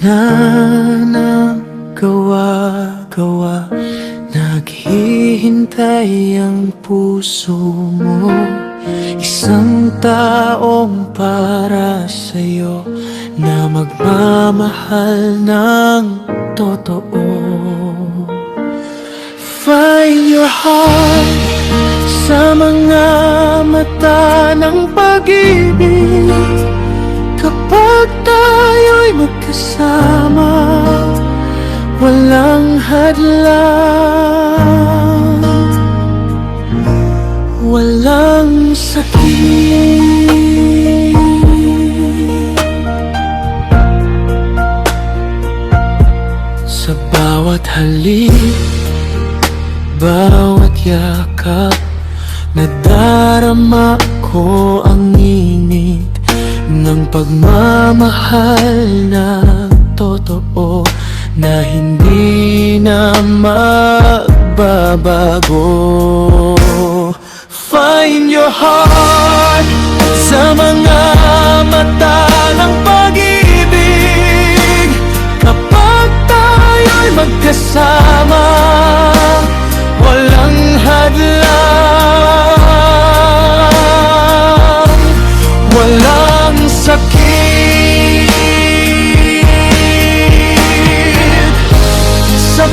na ng gawa-gawa, naghihintay ang puso mo. Isang taong para sa'yo, na magmamahal ng totoo. Find your heart sa mga mata ng pag-ibig. Kapag tayo'y magkasama, walang hadlang, walang sakit. Sa bawat halik, bawat yakap, nadarama ko ang init ng pagmamahal na totoo, na hindi na magbabago. Find your heart sa mga mata ng pag-ibig. Kapag tayo'y magkasama, walang hadlang, walang sakit. Sa